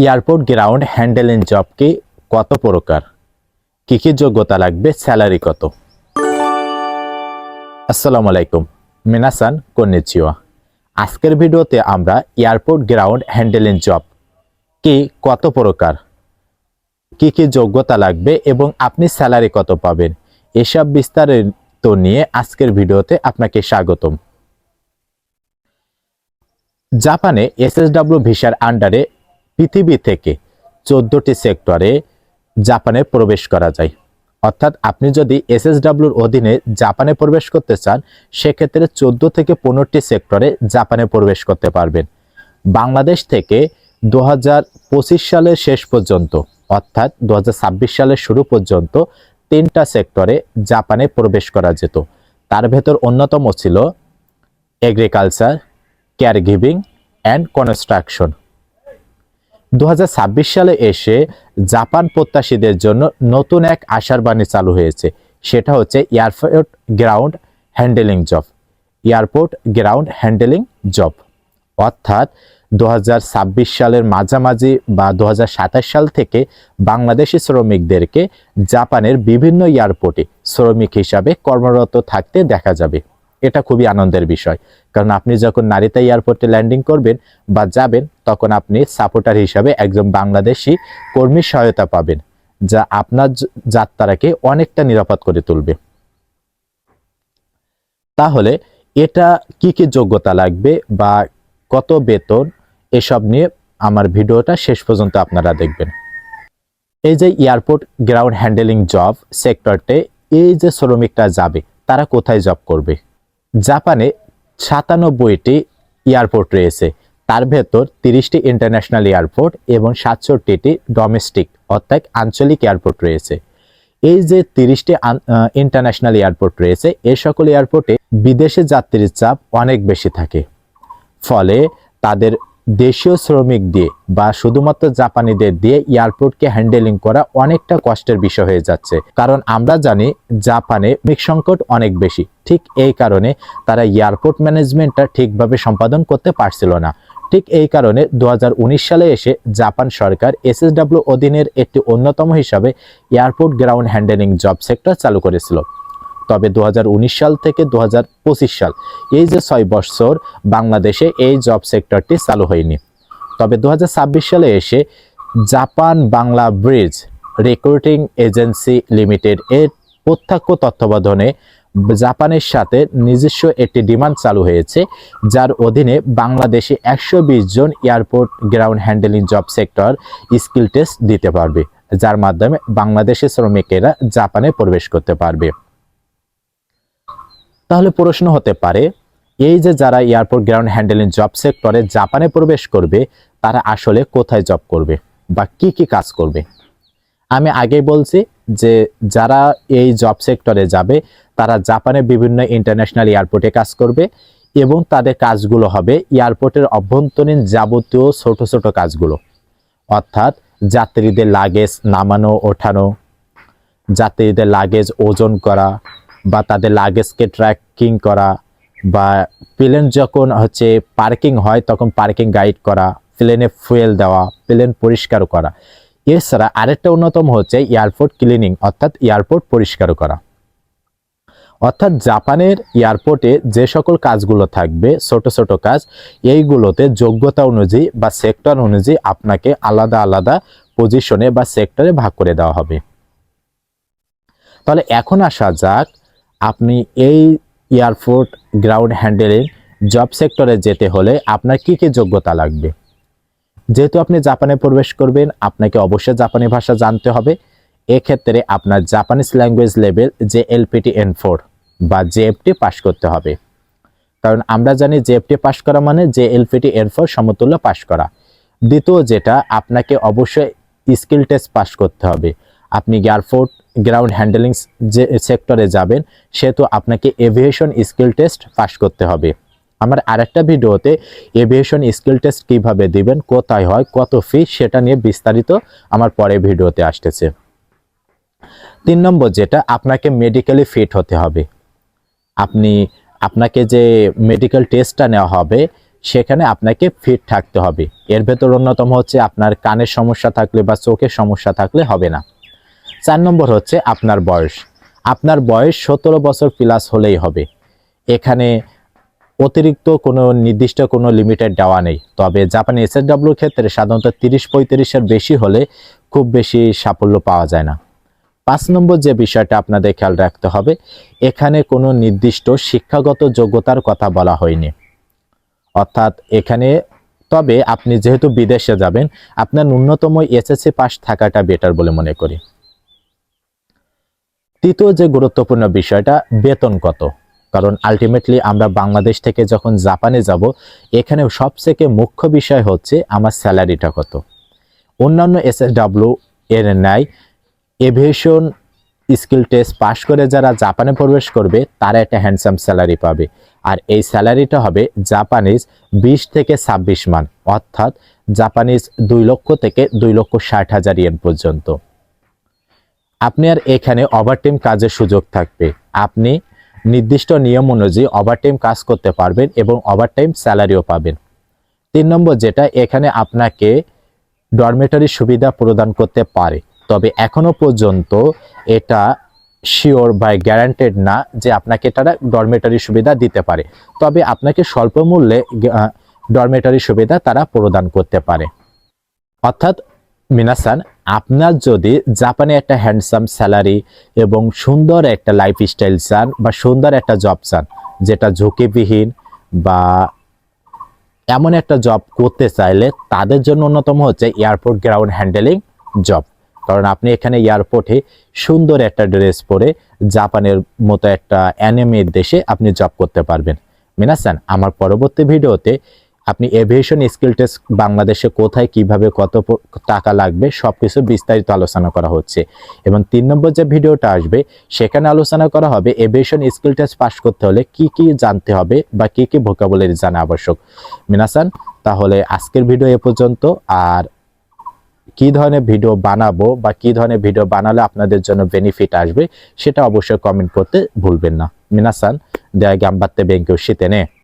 Airport ground handling job কি কত প্রকার, কি কি যোগ্যতা লাগবে, স্যালারি কত? আসসালামু আলাইকুম, মিনাসান কন্নিচিওয়া। আজকের ভিডিওতে আমরা এয়ারপোর্ট গ্রাউন্ড হ্যান্ডেলিং জব কি কত প্রকার, কি কি যোগ্যতা লাগবে এবং আপনি স্যালারি কত পাবেন, এসব বিস্তারিত নিয়ে আজকের ভিডিওতে আপনাকে স্বাগতম। জাপানে এসএসডব্লিউ ভিসার আন্ডারে পৃথিবী থেকে 14টি সেক্টরে জাপানে প্রবেশ করা যায়। অর্থাৎ আপনি যদি এসএসডব্লিউর অধীনে জাপানে প্রবেশ করতে চান, সেক্ষেত্রে 14 থেকে 15টি সেক্টরে জাপানে প্রবেশ করতে পারবেন। বাংলাদেশ থেকে 2025 সালের শেষ পর্যন্ত অর্থাৎ 2026 সালের শুরু পর্যন্ত 3টা সেক্টরে জাপানে প্রবেশ করা যেত। তার ভেতর অন্যতম ছিল agriculture, care giving and construction. 2026 সালে এসে জাপান প্রত্যাশীদের জন্য নতুন এক আশার বাণী চালু হয়েছে, সেটা হচ্ছে airport ground handling job. Airport ground handling job অর্থাৎ 2026 সালের মাঝামাঝি বা 2027 সাল থেকে বাংলাদেশি শ্রমিকদেরকে জাপানের বিভিন্ন এয়ারপোর্টে শ্রমিক হিসাবে কর্মরত থাকতে দেখা যাবে। এটা খুবই আনন্দের বিষয়, কারণ আপনি যখন নারিতা এয়ারপোর্টে ল্যান্ডিং করবেন বা যাবেন, তখন আপনি সাপোর্টার হিসাবে একজন বাংলাদেশি কর্মীর সহায়তা পাবেন, যা আপনার যাত্রাকে অনেকটা নিরাপদ করে তুলবে। তাহলে এটা কি কি যোগ্যতা লাগবে বা কত বেতন, এসব নিয়ে আমার ভিডিওটা শেষ পর্যন্ত আপনারা দেখবেন। এই যে এয়ারপোর্ট গ্রাউন্ড হ্যান্ডেলিং জব সেক্টরতে এই যে শ্রমিকরা যাবে, তারা কোথায় জব করবে? জাপানে 97টি এয়ারপোর্ট রয়েছে, তার ভেতর 30টি ইন্টারন্যাশনাল এয়ারপোর্ট এবং 67টি ডোমেস্টিক অর্থাৎ আঞ্চলিক এয়ারপোর্ট রয়েছে। এই যে 30টি ইন্টারন্যাশনাল এয়ারপোর্ট রয়েছে, এই সকল এয়ারপোর্টে বিদেশি যাত্রীর চাপ অনেক বেশি থাকে, ফলে তাদের দেশীয় শ্রমিক দিয়ে বা শুধুমাত্র জাপানিদের দিয়ে এয়ারপোর্টকে হ্যান্ডেলিং করা অনেকটা কষ্টের বিষয় হয়ে যাচ্ছে। কারণ আমরা জানি জাপানে শ্রমিক সংকট অনেক বেশি, ঠিক এই কারণে তারা এয়ারপোর্ট ম্যানেজমেন্টটা ঠিকভাবে সম্পাদন করতে পারছিল না। ঠিক এই কারণে 2019 সালে এসে জাপান সরকার এসএসডব্লিউ অধীনের একটি অন্যতম হিসাবে airport ground handling job sector চালু করেছিল। তবে 2019 সাল থেকে 2025 সাল এই যে 6 বছর বাংলাদেশে এই জব সেক্টরটি চালু হয়নি। তবে 2026 সালে এসে Japan Bangla bridge recruiting agency limited এর প্রত্যক্ষ তত্ত্বাবধানে জাপানের সাথে নিজস্ব একটি ডিমান্ড চালু হয়েছে, যার অধীনে বাংলাদেশে 120 জন airport ground handling job sector skill test দিতে পারবে, যার মাধ্যমে বাংলাদেশের শ্রমিকেরা জাপানে প্রবেশ করতে পারবে। তাহলে প্রশ্ন হতে পারে, এই যে যারা এয়ারপোর্ট গ্রাউন্ড হ্যান্ডেলিং জব সেক্টরে জাপানে প্রবেশ করবে, তারা আসলে কোথায় জব করবে বা কি কি কাজ করবে? আমি আগেই বলছি যে যারা এই জব সেক্টরে যাবে, তারা জাপানের বিভিন্ন ইন্টারন্যাশনাল এয়ারপোর্টে কাজ করবে এবং তাদের কাজগুলো হবে এয়ারপোর্টের অভ্যন্তরীণ যাবতীয় ছোট ছোট কাজগুলো, অর্থাৎ যাত্রীদের লাগেজ নামানো ওঠানো, যাত্রীদের লাগেজ ওজন করা বা তাদের লাগেজকে ট্র্যাকিং করা, বা প্লেন যখন পার্কিং হয় তখন পার্কিং গাইড করা, প্লেনে ফুয়েল দেওয়া, প্লেন পরিষ্কার করা। এছাড়া আরেকটা অন্যতম হচ্ছে এয়ারপোর্ট ক্লিনিং অর্থাৎ এয়ারপোর্ট পরিষ্কার করা। অর্থাৎ জাপানের এয়ারপোর্টে যে সকল কাজগুলো থাকবে ছোট ছোট কাজ, এইগুলোতে যোগ্যতা অনুযায়ী বা সেক্টর অনুযায়ী আপনাকে আলাদা আলাদা পজিশনে বা সেক্টরে ভাগ করে দেওয়া হবে। তাহলে এখন আসা যাক, আপনি এই এয়ারপোর্ট গ্রাউন্ড হ্যান্ডেলিং জব সেক্টরে যেতে হলে আপনার কি কি যোগ্যতা লাগবে। যেহেতু আপনি জাপানে প্রবেশ করবেন, আপনাকে অবশ্যই জাপানি ভাষা জানতে হবে। এক্ষেত্রে আপনার Japanese language level JLPT N4 বা JFT পাস করতে হবে, কারণ আমরা জানি JFT পাস করা মানে JLPT N4 সমতুল্য পাস করা। দ্বিতীয় যেটা, আপনাকে অবশ্যই স্কিল টেস্ট পাস করতে হবে। আপনি এয়ারপোর্ট গ্রাউন্ড হ্যান্ডেলিং যে সেক্টরে যাবেন, সেহেতু আপনাকে এভিয়েশন স্কিল টেস্ট পাস করতে হবে। আমার আরেকটা ভিডিওতে এভিয়েশন স্কিল টেস্ট কিভাবে দিবেন, কোথায় হয়, কত ফি, সেটা নিয়ে বিস্তারিত আমার পরে ভিডিওতে আসতেছে। 3 নম্বর যেটা, আপনাকে মেডিকেলি ফিট হতে হবে। আপনাকে যে মেডিকেল টেস্টটা নেওয়া হবে, সেখানে আপনাকে ফিট থাকতে হবে। এর ভেতর অন্যতম হচ্ছে আপনার কানের সমস্যা থাকলে বা চোখের সমস্যা থাকলে হবে না। 4 নম্বর হচ্ছে আপনার বয়স। আপনার বয়স 17 বছর প্লাস হলেই হবে। এখানে অতিরিক্ত কোনো নির্দিষ্ট কোনো লিমিটেড দেওয়া নেই। তবে জাপানি এসএসডব্লিউর ক্ষেত্রে সাধারণত 30-35 বেশি হলে খুব বেশি সাফল্য পাওয়া যায় না। 5 নম্বর যে বিষয়টা আপনাদের খেয়াল রাখতে হবে, এখানে কোনো নির্দিষ্ট শিক্ষাগত যোগ্যতার কথা বলা হয়নি। অর্থাৎ এখানে তবে আপনি যেহেতু বিদেশে যাবেন, আপনার ন্যূনতম এসএসসি পাস থাকাটা বেটার বলে মনে করি। তৃতীয় যে গুরুত্বপূর্ণ বিষয়টা, বেতন কত। কারণ আলটিমেটলি আমরা বাংলাদেশ থেকে যখন জাপানে যাব, এখানে সবথেকে মুখ্য বিষয় হচ্ছে আমার স্যালারিটা কত। অন্যান্য এসএসডব্লিউ এর ন্যায় এভিয়েশন স্কিল টেস্ট পাশ করে যারা জাপানে প্রবেশ করবে তারা একটা হ্যান্ডসাম স্যালারি পাবে। আর এই স্যালারিটা হবে জাপানিজ 20 থেকে 26 মান, অর্থাৎ জাপানিজ 2 লক্ষ থেকে 2,60,000 ইয়েন পর্যন্ত। আপনি আর এখানে ওভারটাইম কাজের সুযোগ থাকবে। আপনি নির্দিষ্ট নিয়ম অনুযায়ী ওভারটাইম কাজ করতে পারবেন এবং ওভারটাইম স্যালারিও পাবেন। 3 নম্বর যেটা, এখানে আপনাকে ডরমেটরি সুবিধা প্রদান করতে পারে, তবে এখনো পর্যন্ত এটা শিওর বা গ্যারান্টেড না যে আপনাকে তারা ডরমেটরি সুবিধা দিতে পারে। তবে আপনাকে স্বল্প মূল্যে ডরমেটরি সুবিধা তারা প্রদান করতে পারে। অর্থাৎ মিনাসান, আপনার যদি জাপানে একটা হ্যান্ডসাম স্যালারি এবং সুন্দর একটা লাইফস্টাইল চান বা সুন্দর একটা জব চান, যেটা ঝুঁকিবিহীন বা এমন একটা জব করতে চাইলে তাদের জন্য অন্যতম হচ্ছে এয়ারপোর্ট গ্রাউন্ড হ্যান্ডেলিং জব। কারণ আপনি এখানে এয়ারপোর্টে সুন্দর একটা ড্রেস পরে জাপানের মতো একটা অ্যানিমের দেশে আপনি জব করতে পারবেন। মিনাসান, আমার পরবর্তী ভিডিওতে আপনি এভিয়েশন স্কিল টেস্ট বাংলাদেশে কোথায় কিভাবে কত টাকা লাগবে সবকিছু বিস্তারিত আলোচনা করা হচ্ছে। এবং 3 নম্বর যে ভিডিওটা আসবে সেখানে আলোচনা করা হবে এভিয়েশন স্কিল টেস্ট পাস করতে হলে কি কি জানতে হবে বা কি কি ভোকাবুলারি জানা আবশ্যক। মিনাসান, তাহলে আজকের ভিডিও এ পর্যন্ত। আর কি ধরনের ভিডিও বানাবো বা কি ধরনের ভিডিও বানালে আপনাদের জন্য বেনিফিট আসবে সেটা অবশ্যই কমেন্ট করতে ভুলবেন না। মিনাসান, দেয়া গ্যাম্বাত্তে বেঙ্কিউ শীতে নে।